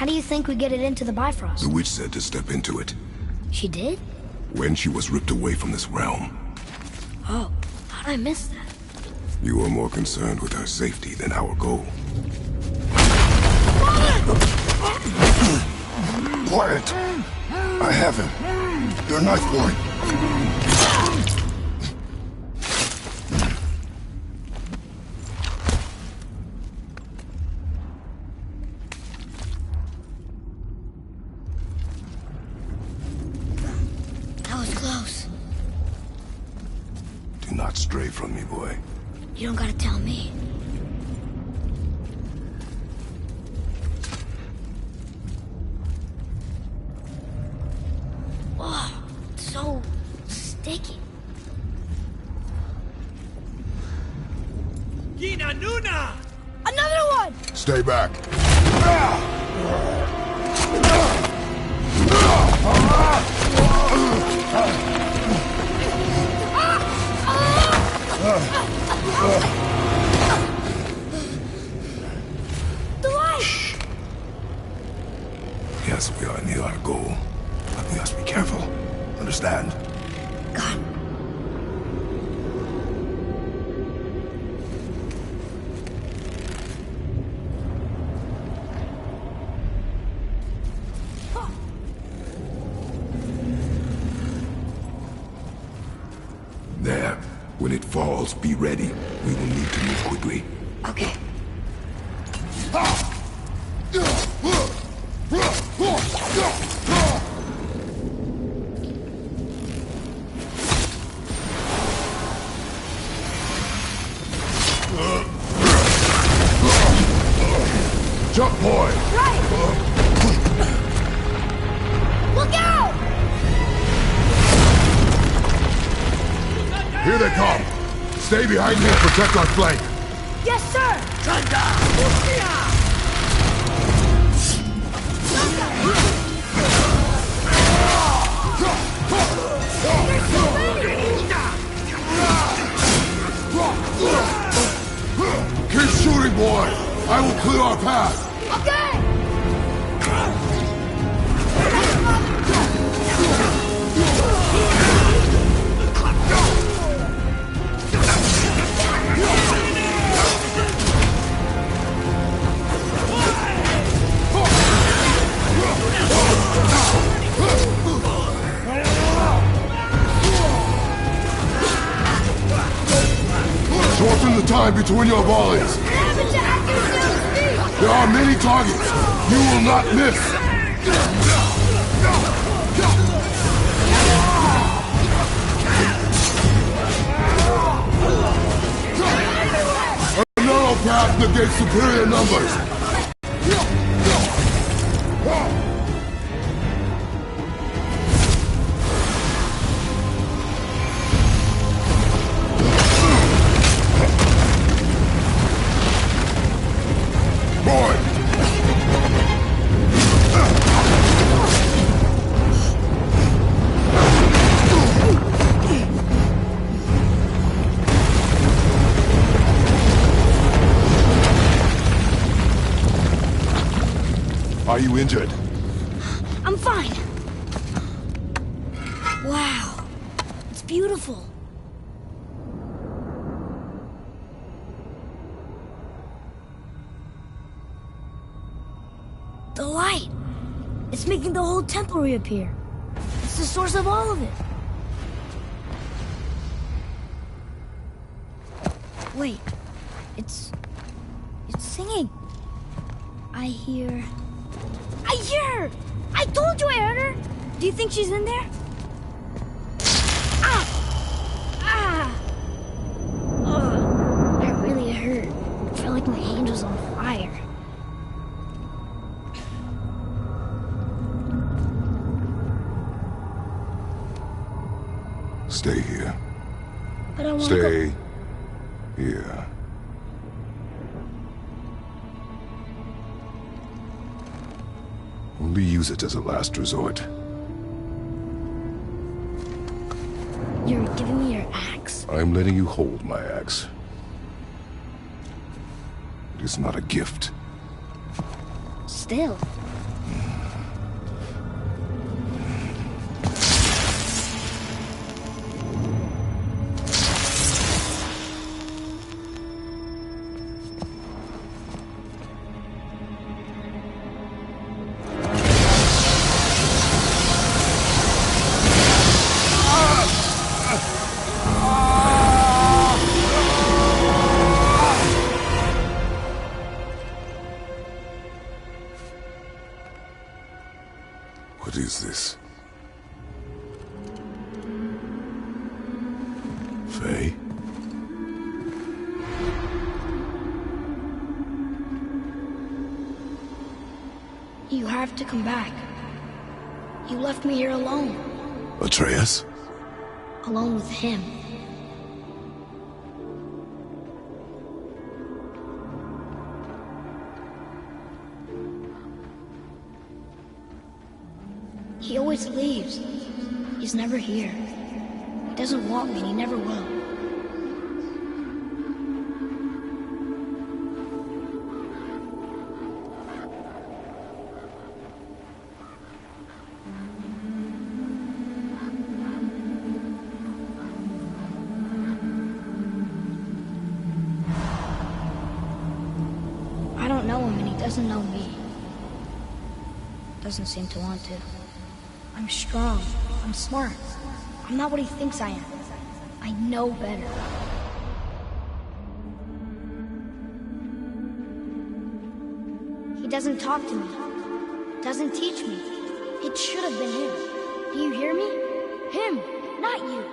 How do you think we get it into the Bifrost? The witch said to step into it. She did? When she was ripped away from this realm. Oh, how'd I miss that? You were more concerned with her safety than our goal. Quiet! I have him. Your knife boy. That was close. Do not stray from me, boy. You don't gotta tell me. Oh, it's so sticky. Gina Nuna! Another one! Stay back. The light! Yes, we are near our goal, but we must be careful. Understand? God. There. When it falls, be ready. We will need to move quickly. Okay. Jump, boy! Right! Look out! Here they come! Stay behind me and protect our flank! Yes, sir! Keep shooting, boy! I will clear our path! Okay! Shorten the time between your volleys! There are many targets! You will not miss! A narrow path negates superior numbers! Boy! Are you injured? I'm fine. Wow. It's beautiful. The light. It's making the whole temple reappear. It's the source of all of it. Wait. It's singing. I hear her! I told you I heard her! Do you think she's in there? Ah! Ah! Ugh. That really hurt. I felt like my hand was on fire. Stay here. But I want to go... Stay here. Only use it as a last resort. You're giving me your axe? I'm letting you hold my axe. It is not a gift. Still, What is this? Faye? You have to come back. You left me here alone. Atreus? Alone with him. He always leaves. He's never here. He doesn't want me and he never will. I don't know him and he doesn't know me. Doesn't seem to want to. I'm strong. I'm smart. I'm not what he thinks I am. I know better. He doesn't talk to me. Doesn't teach me. It should have been him. Do you hear me? Him, not you.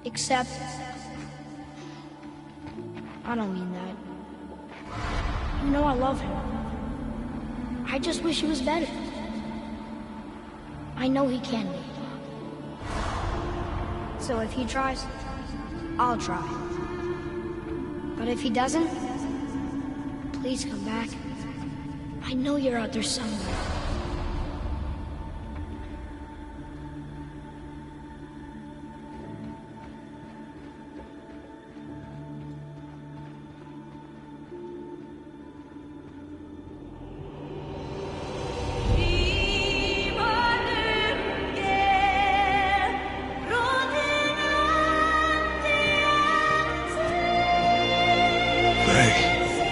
Except... I don't mean that. You know I love him. I just wish he was better. I know he can be. So if he tries, I'll try. But if he doesn't, please come back. I know you're out there somewhere.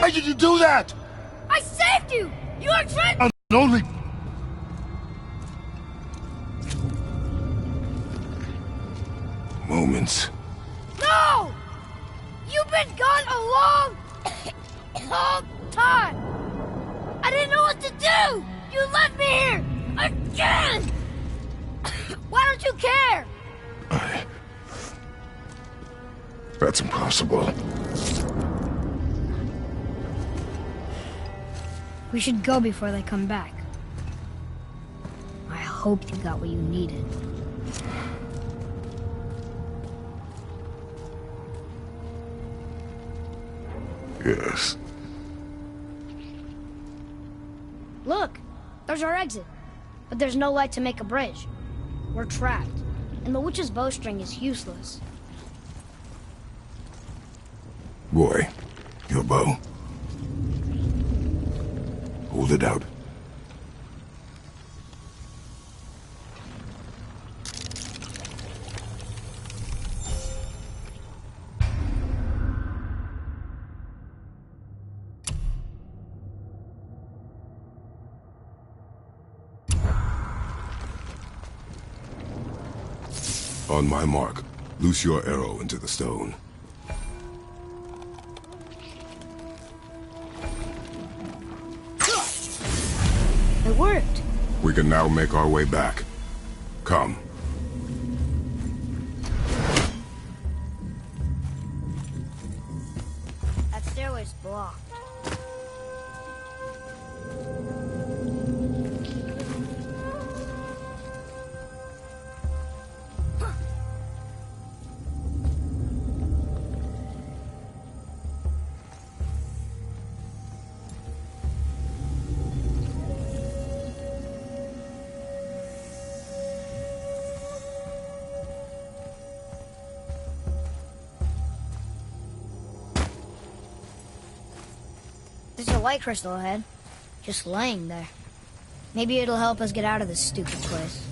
Why did you do that? I saved you! You are trying... Only... moments. No! You've been gone a long, long time! I didn't know what to do! You left me here! Again! Why don't you care? That's impossible. We should go before they come back. I hope you got what you needed. Yes. Look, there's our exit. But there's no light to make a bridge. We're trapped, and the witch's bowstring is useless. Boy, your bow. Hold it out. On my mark, loose your arrow into the stone. It worked. We can now make our way back. Come. That stairway's blocked. There's a light crystal ahead. just laying there. Maybe it'll help us get out of this stupid place.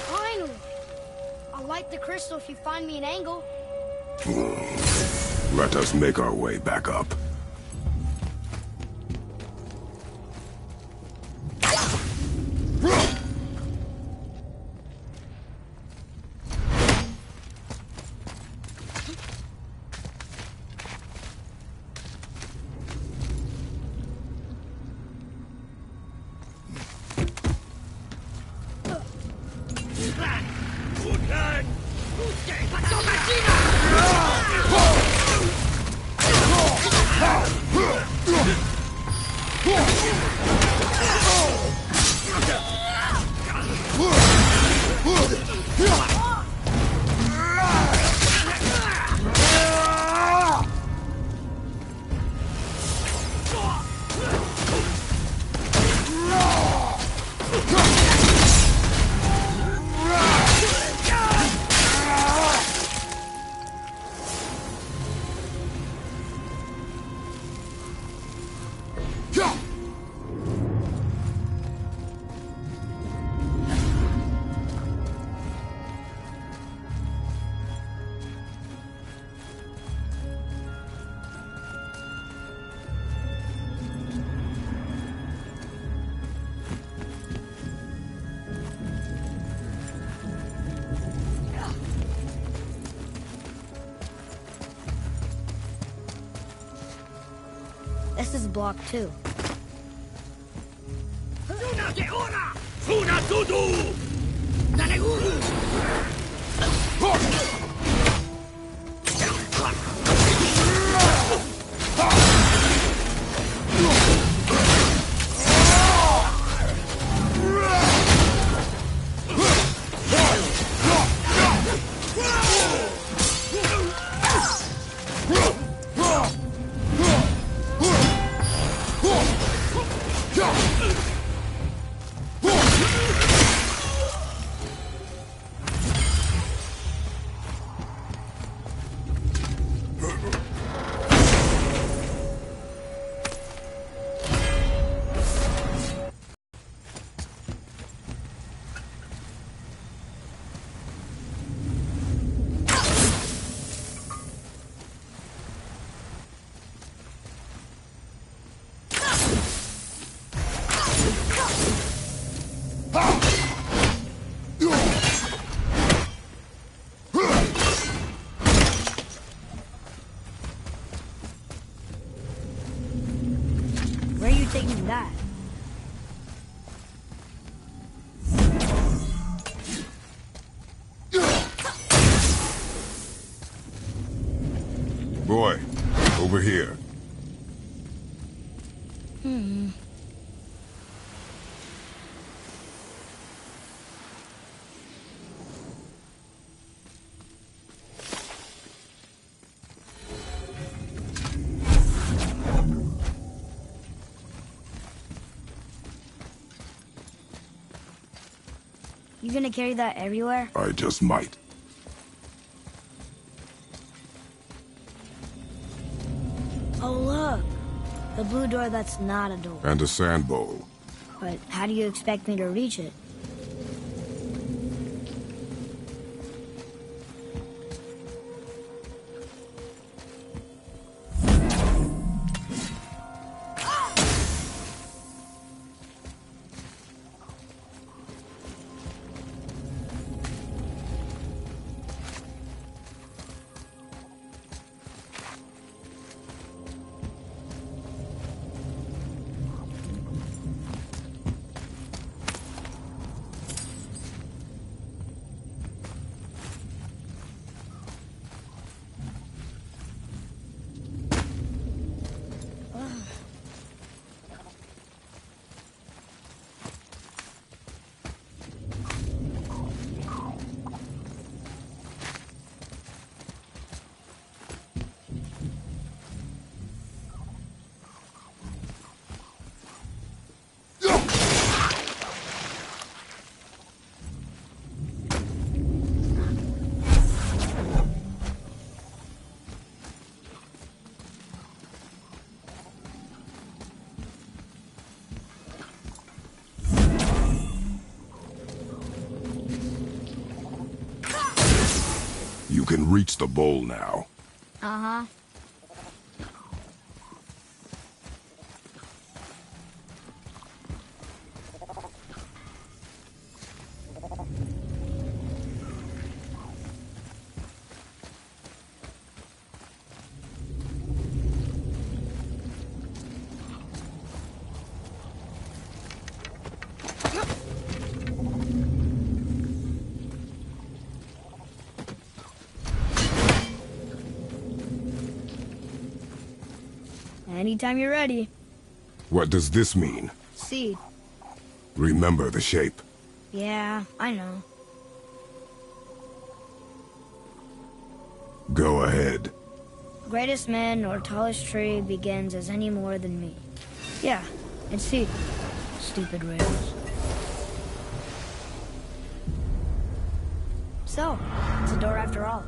Finally! I'll light the crystal if you find me an angle. Let us make our way back up. This is block 2. Where are you taking that? Boy, over here. You gonna carry that everywhere? I just might. Oh, look. The blue door that's not a door. And a sand bowl. But how do you expect me to reach it? You can reach the bowl now. Uh-huh. Anytime you're ready. What does this mean? Seed. Remember the shape. Yeah, I know. Go ahead. Greatest man or tallest tree begins as any more than me. Yeah, it's seed. Stupid riddles. So, it's a door after all.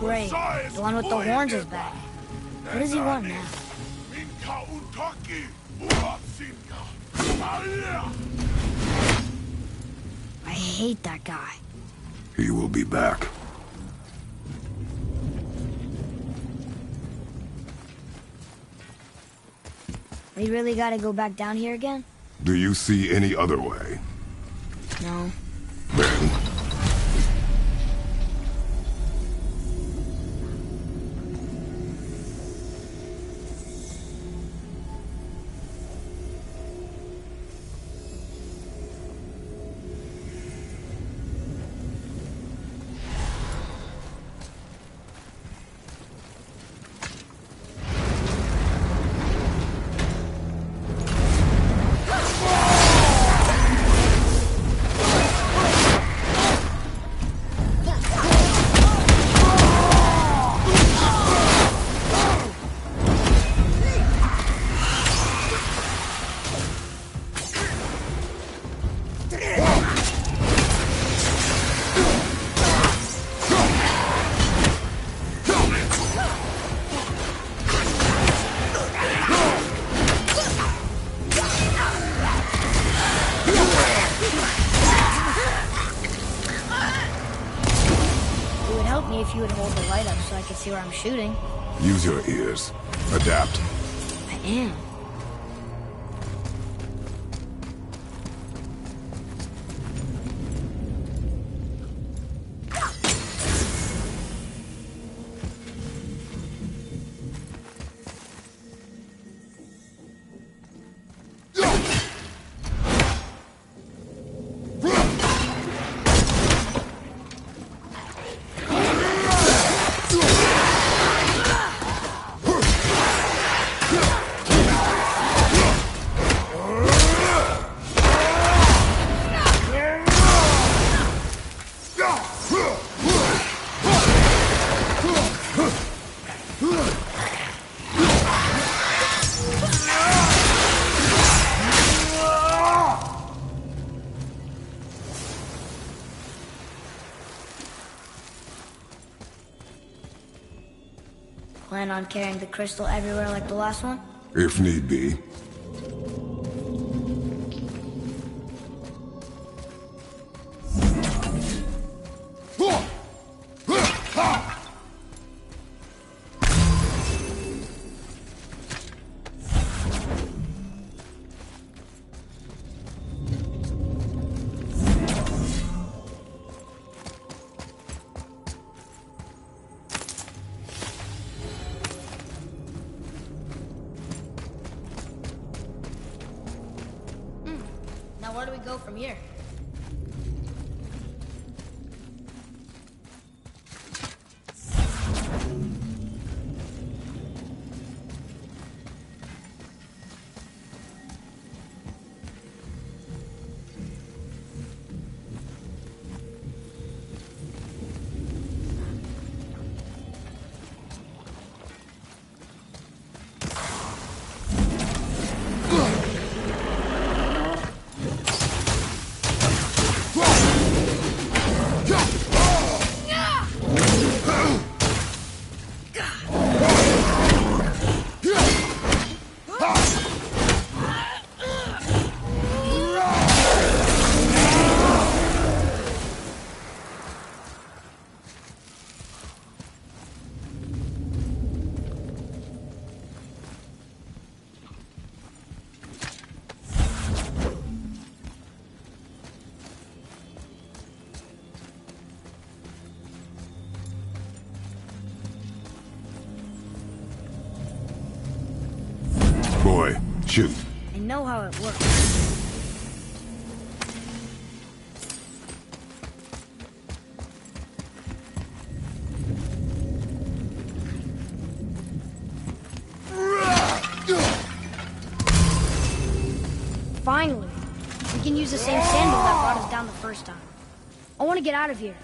Great. The one with the horns is back. What does he want now? I hate that guy. He will be back. We really gotta go back down here again? Do you see any other way? No. Then... If you would hold the light up so I could see where I'm shooting. Use your ears. Adapt. I am. Plan on carrying the crystal everywhere like the last one? If need be. Now where do we go from here? boy. Shoot. I know how it works. Finally, we can use the same sandal that brought us down the first time. I want to get out of here.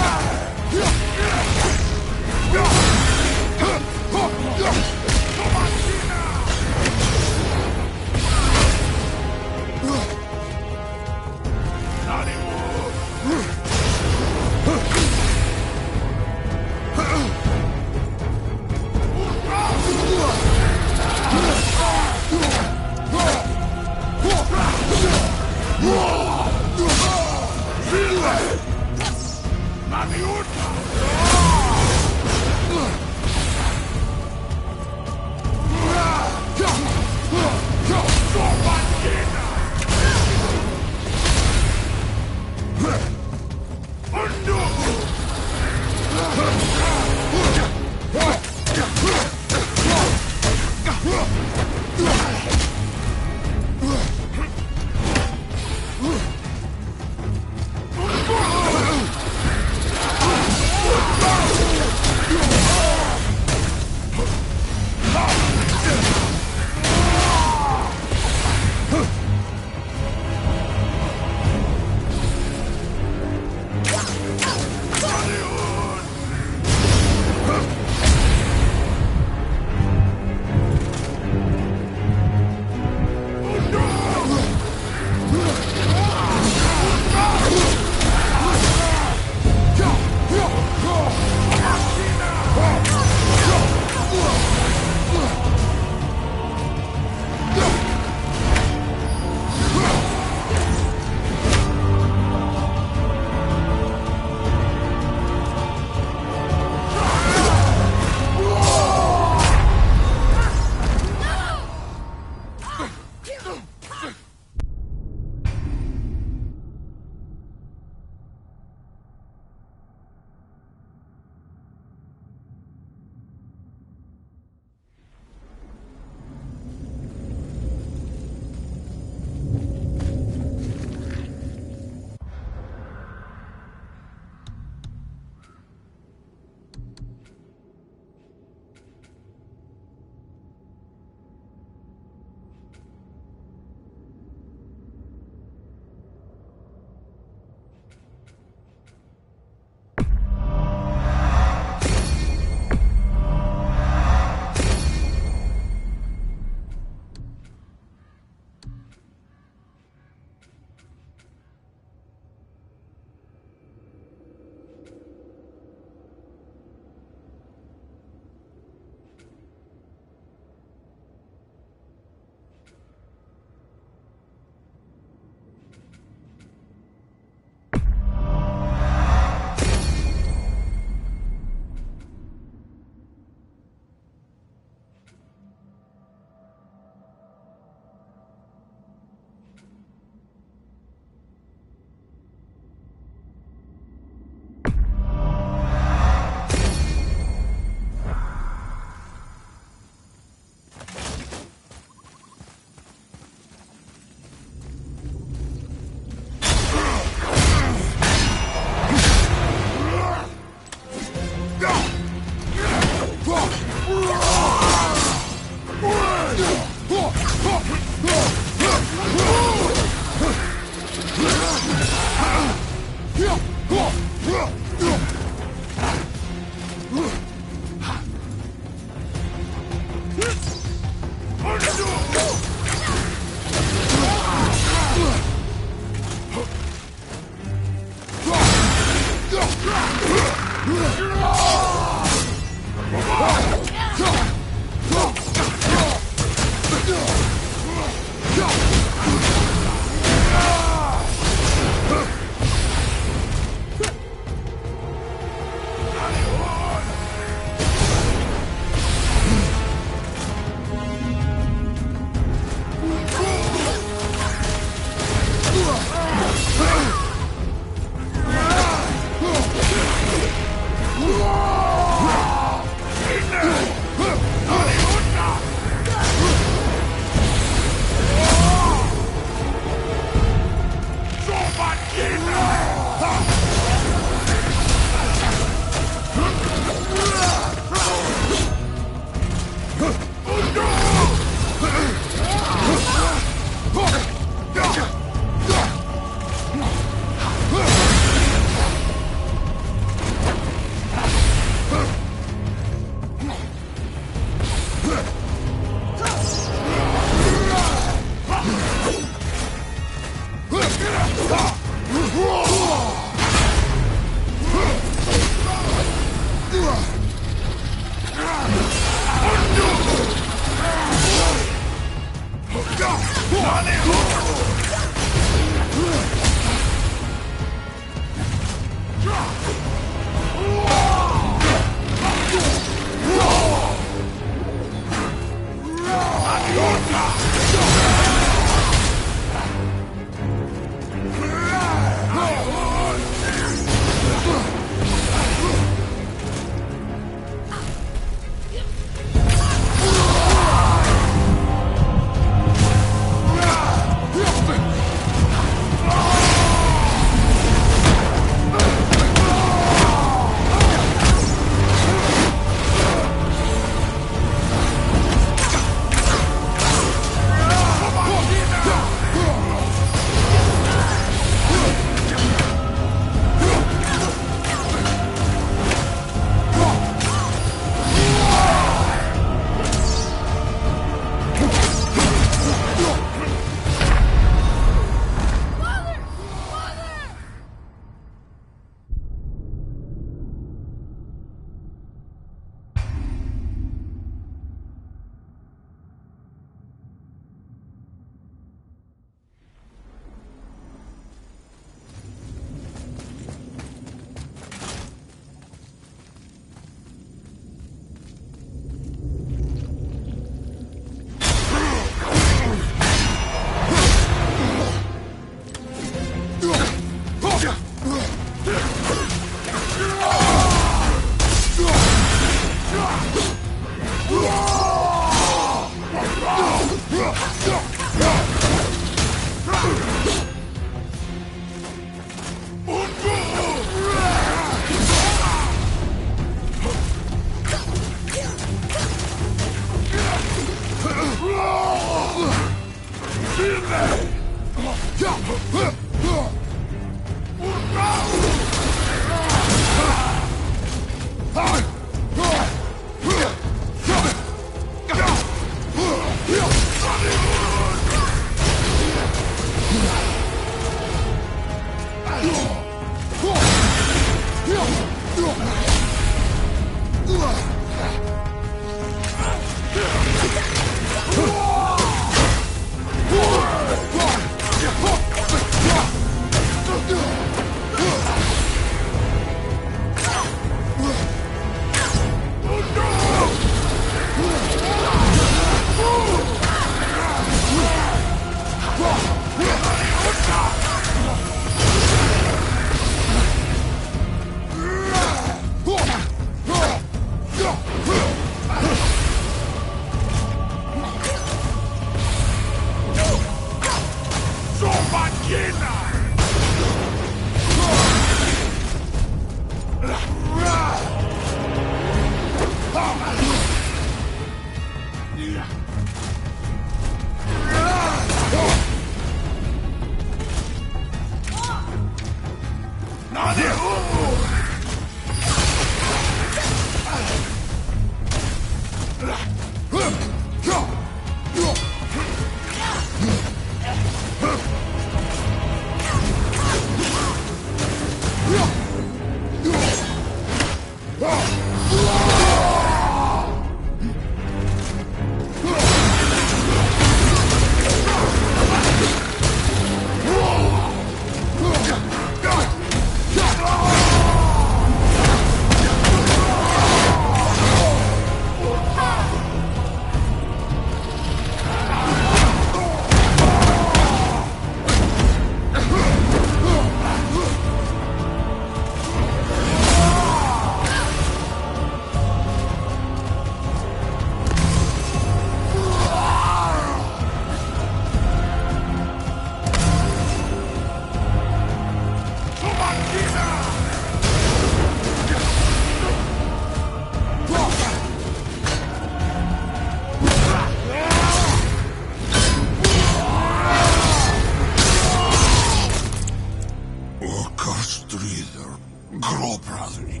Gråbröder.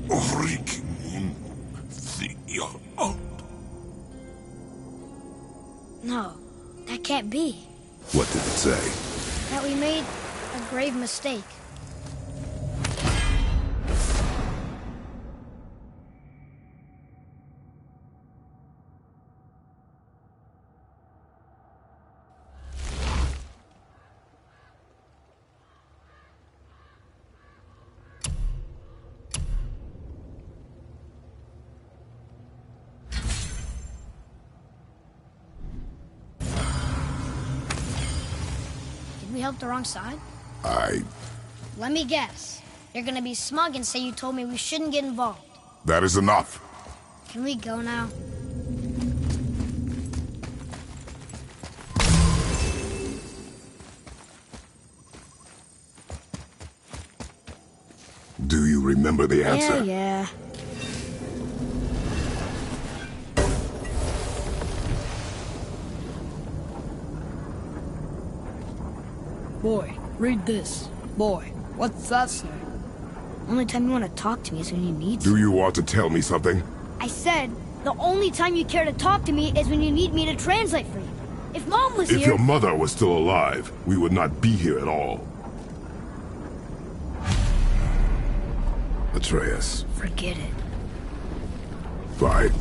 Freaking out. No, that can't be. What did it say? That we made a grave mistake. Did we help the wrong side? Let me guess. You're gonna be smug and say you told me we shouldn't get involved. That is enough. Can we go now? Do you remember the answer? Yeah. Boy, read this. Boy, what's that say? Only time you want to talk to me is when you need to. Do you want to tell me something? I said, the only time you care to talk to me is when you need me to translate for you. If Mom was If here... your mother was still alive, we would not be here at all. Atreus. Forget it. Fine.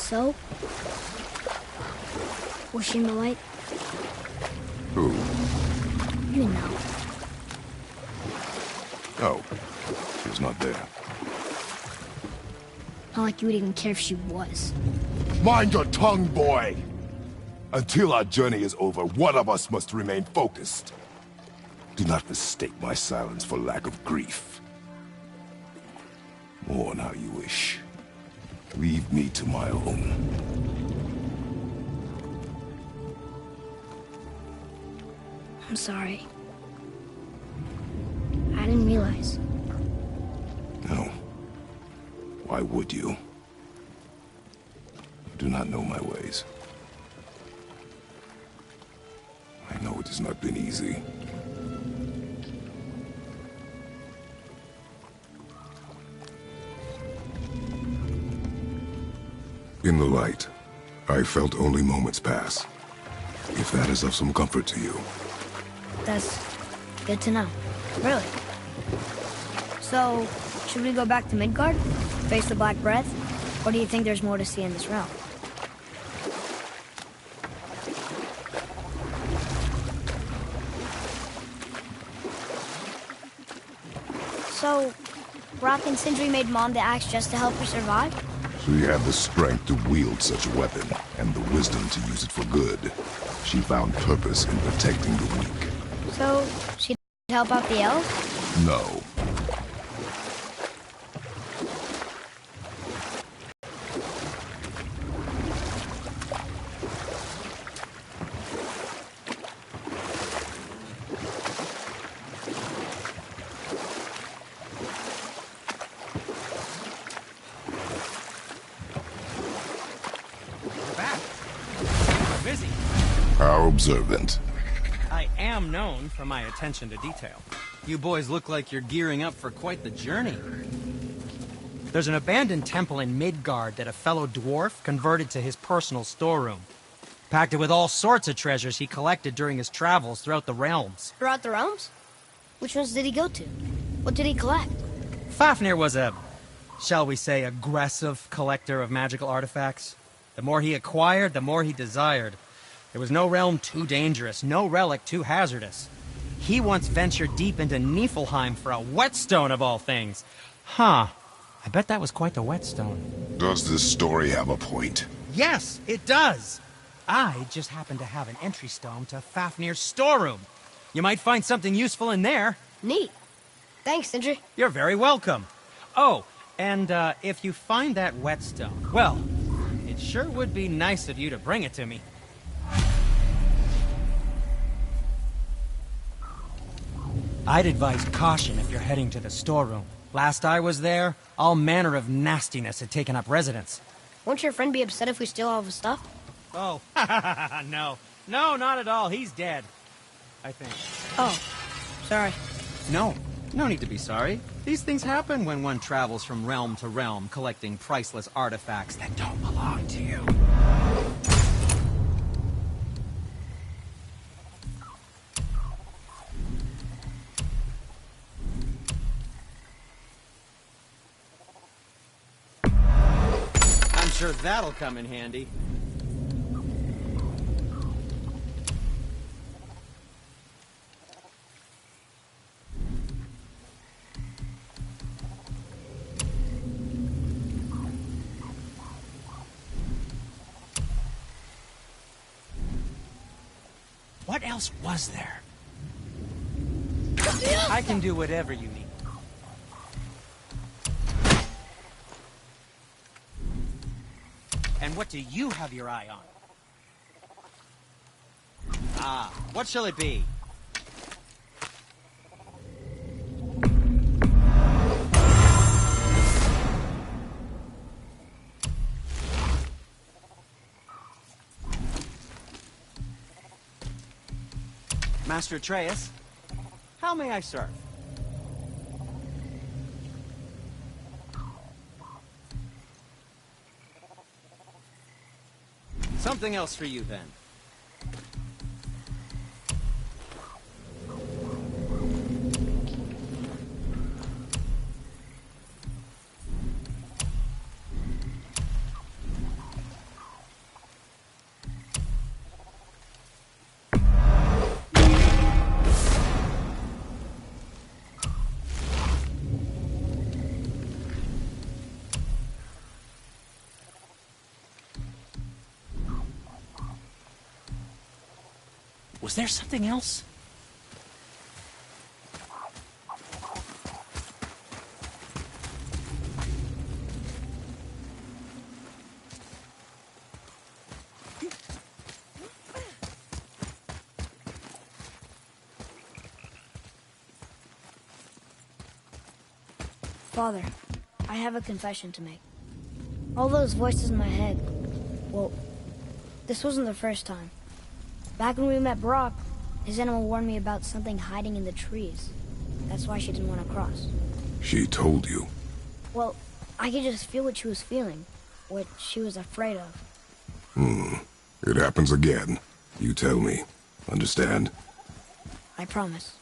So? Was she in the light? Who? You know. Oh, she was not there. Not like you would even care if she was. Mind your tongue, boy! Until our journey is over, one of us must remain focused. Do not mistake my silence for lack of grief. Mourn how you wish. Leave me to my own. I'm sorry. I didn't realize. No. Why would you? You do not know my ways. I know it has not been easy. In the light, I felt only moments pass. If that is of some comfort to you. That's good to know. Really. So, should we go back to Midgard? Face the Black Breath? Or do you think there's more to see in this realm? So, Brock and Sindri made Mom the axe just to help her survive? She had the strength to wield such a weapon, and the wisdom to use it for good. She found purpose in protecting the weak. So, she'd help out the elves? No. How observant. I am known for my attention to detail. You boys look like you're gearing up for quite the journey. There's an abandoned temple in Midgard that a fellow dwarf converted to his personal storeroom. Packed it with all sorts of treasures he collected during his travels throughout the realms. Throughout the realms? Which ones did he go to? What did he collect? Fafnir was a, shall we say, aggressive collector of magical artifacts. The more he acquired, the more he desired. There was no realm too dangerous, no relic too hazardous. He once ventured deep into Niflheim for a whetstone of all things. Huh. I bet that was quite the whetstone. Does this story have a point? Yes, it does. I just happen to have an entry stone to Fafnir's storeroom. You might find something useful in there. Neat. Thanks, Sindri. You're very welcome. Oh, and if you find that whetstone, well, it sure would be nice of you to bring it to me. I'd advise caution if you're heading to the storeroom. Last I was there, all manner of nastiness had taken up residence. Won't your friend be upset if we steal all of his stuff? Oh, no. No, not at all. He's dead. I think. Oh, sorry. No need to be sorry. These things happen when one travels from realm to realm, collecting priceless artifacts that don't belong to you. I'm sure that'll come in handy. What else was there? I can do whatever you need. And what do you have your eye on? Ah, what shall it be? Master Atreus, how may I serve? Something else for you, then. Was there something else? Father, I have a confession to make. All those voices in my head, well, this wasn't the first time. Back when we met Brock, his animal warned me about something hiding in the trees. That's why she didn't want to cross. She told you. Well, I could just feel what she was feeling, what she was afraid of. It happens again. You tell me. Understand? I promise.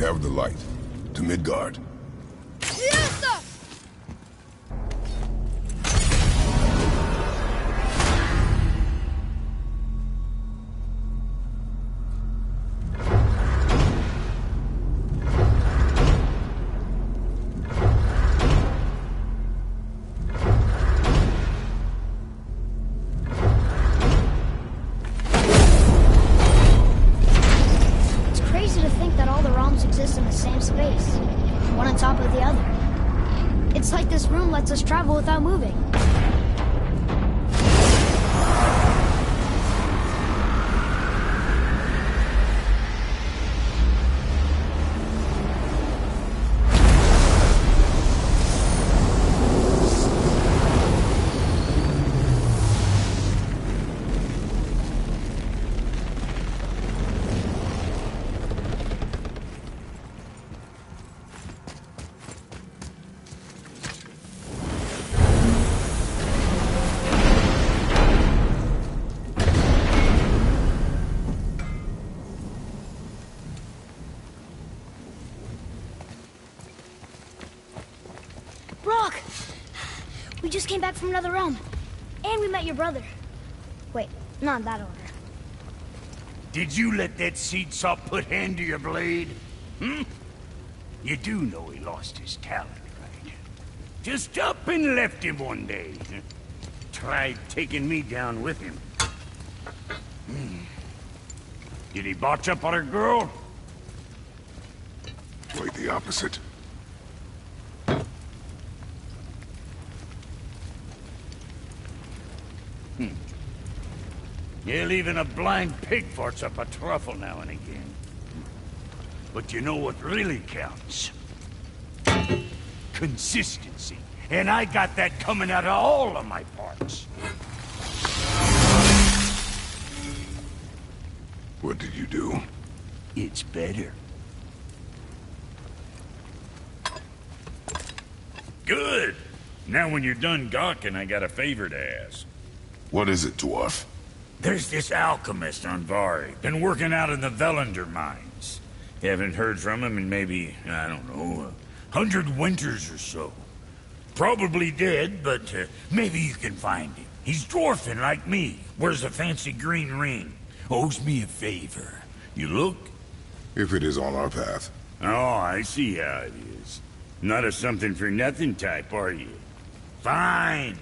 have the light. To Midgard. Yes, sir! Exist in the same space, one on top of the other. It's like this room lets us travel without moving. We just came back from another realm. And we met your brother. Wait, not in that order. Did you let that seed sop put hand to your blade? Hmm? You do know he lost his talent, right? Just up and left him one day. Tried taking me down with him. Did he botch up on her girl? Quite the opposite. Yeah, even a blind pig farts up a truffle now and again. But you know what really counts? Consistency. And I got that coming out of all of my parts. What did you do? It's better. Good! Now when you're done gawking, I got a favor to ask. What is it, dwarf? There's this alchemist on Vari. Been working out in the Velander mines. Haven't heard from him in maybe, I don't know, 100 winters or so. Probably dead, but maybe you can find him. He's dwarfing like me. Wears a fancy green ring. Owes me a favor. You look? If it is on our path. Oh, I see how it is. Not a something-for-nothing type, are you? Fine.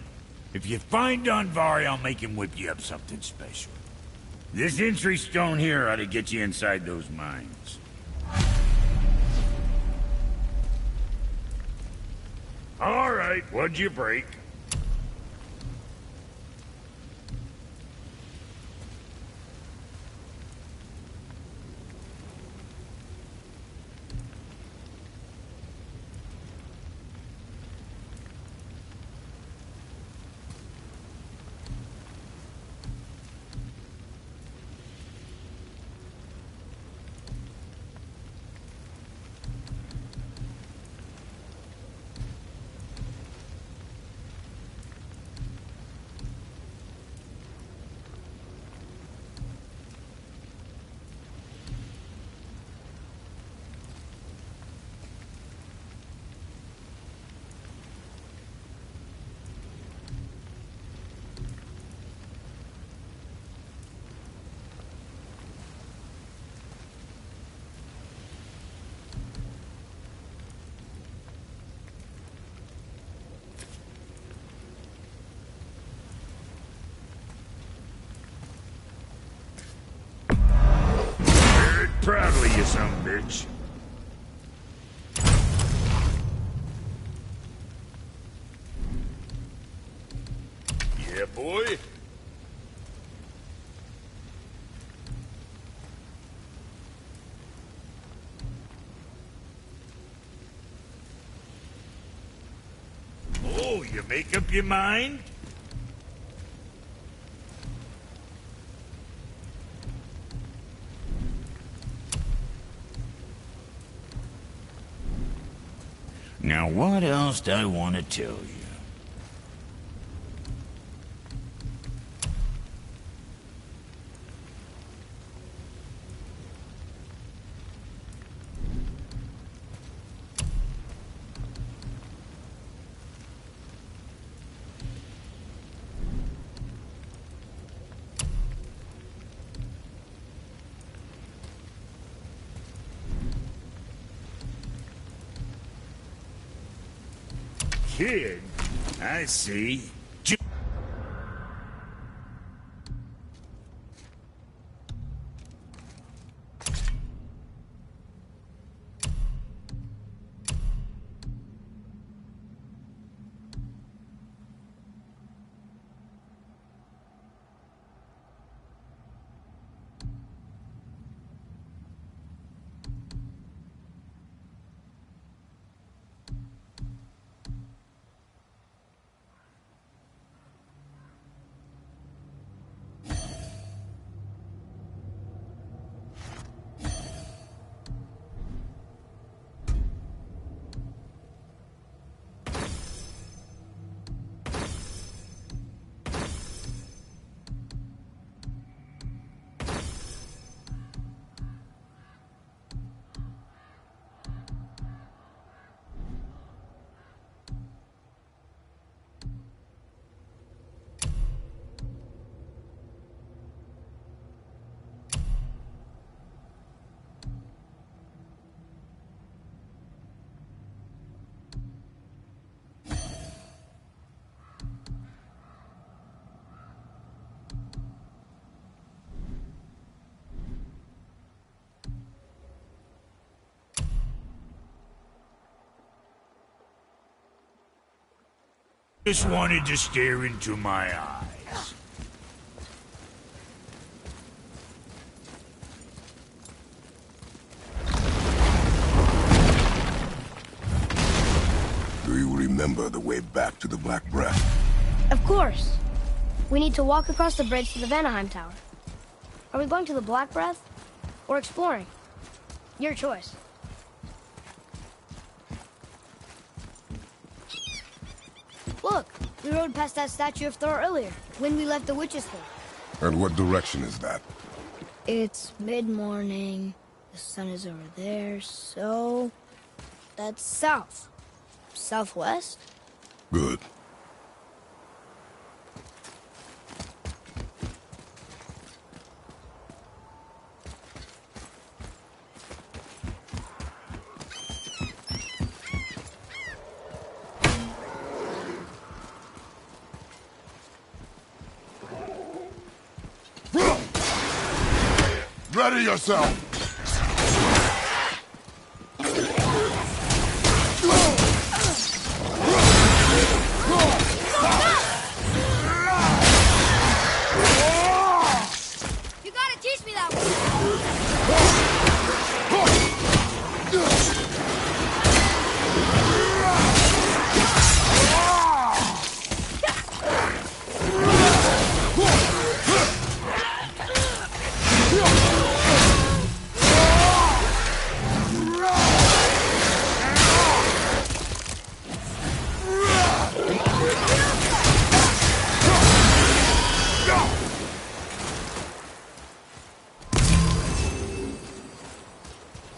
If you find Donvari, I'll make him whip you up something special. This entry stone here ought to get you inside those mines. All right, what'd you break? Proudly, you son of a bitch. Yeah, boy. Oh, you make up your mind? Now, what else do I want to tell you? kid. I see. Just wanted to stare into my eyes. Do you remember the way back to the Black Breath? Of course. We need to walk across the bridge to the Vanaheim Tower. Are we going to the Black Breath? Or exploring? Your choice. Look, we rode past that statue of Thor earlier, when we left the witch's thing. And what direction is that? It's mid-morning, the sun is over there, so... that's south. Southwest? Good. Ready yourself! You gotta teach me that one.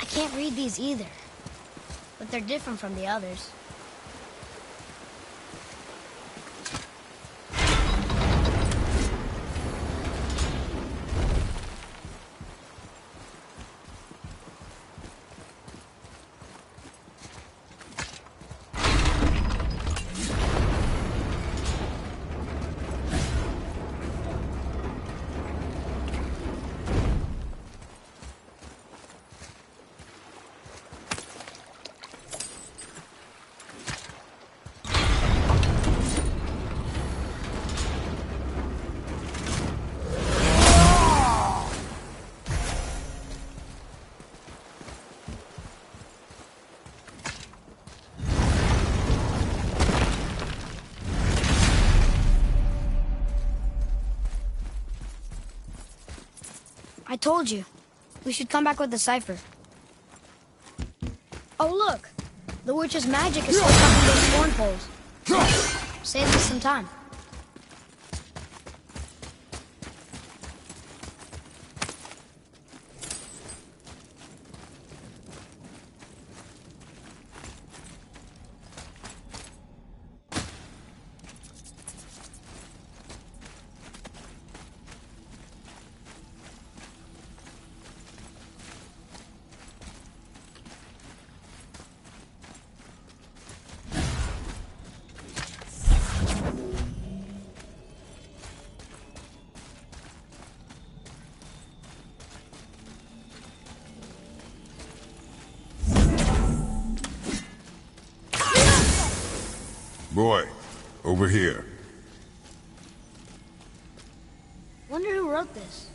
I can't read these either, but they're different from the others. I told you. We should come back with the cipher. Oh, look! The witch's magic is still cutting those thorn poles. Saves us some time. Boy, over here. Wonder who wrote this.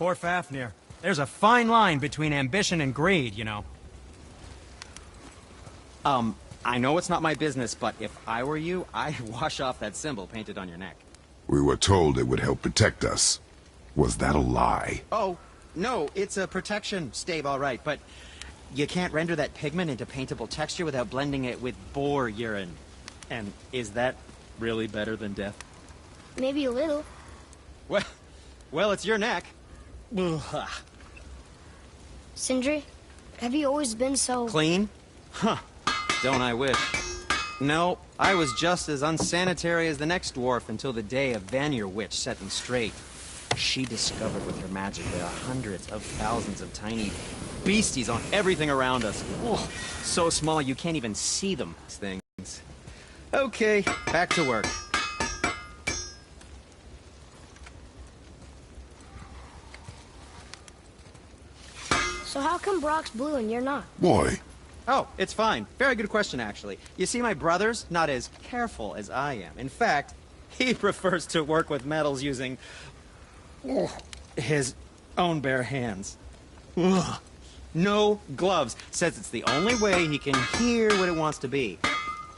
Poor Fafnir. There's a fine line between ambition and greed, you know. I know it's not my business, but if I were you, I'd wash off that symbol painted on your neck. We were told it would help protect us. Was that a lie? Oh, No, it's a protection stave, all right, but you can't render that pigment into paintable texture without blending it with boar urine. And is that really better than death? Maybe a little. Well, it's your neck. Ugh. Sindri, have you always been so... Clean? Huh. Don't I wish. No, I was just as unsanitary as the next dwarf until the day a Vanir witch set me straight. She discovered with her magic there are hundreds of thousands of tiny beasties on everything around us. Oh, so small you can't even see them. Things. Okay, back to work. So how come Brock's blue and you're not? Boy, Oh, it's fine. Very good question, actually. You see, my brother's not as careful as I am. In fact, he prefers to work with metals using his own bare hands. Ugh. No gloves. Says it's the only way he can hear what it wants to be.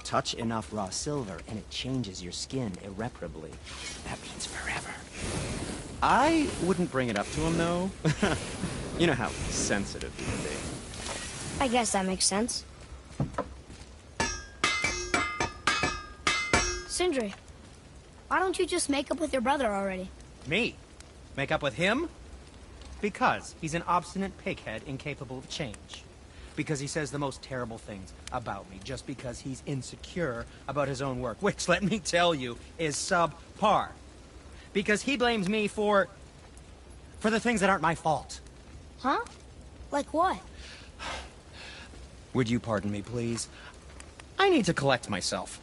Touch enough raw silver and it changes your skin irreparably. That means forever. I wouldn't bring it up to him, though. You know how sensitive he can be. I guess that makes sense. Sindri, why don't you just make up with your brother already? Me? Make up with him? Because he's an obstinate pighead incapable of change. Because he says the most terrible things about me, just because he's insecure about his own work, which, let me tell you, is subpar. Because he blames me for the things that aren't my fault. Huh? Like what? Would you pardon me, please? I need to collect myself.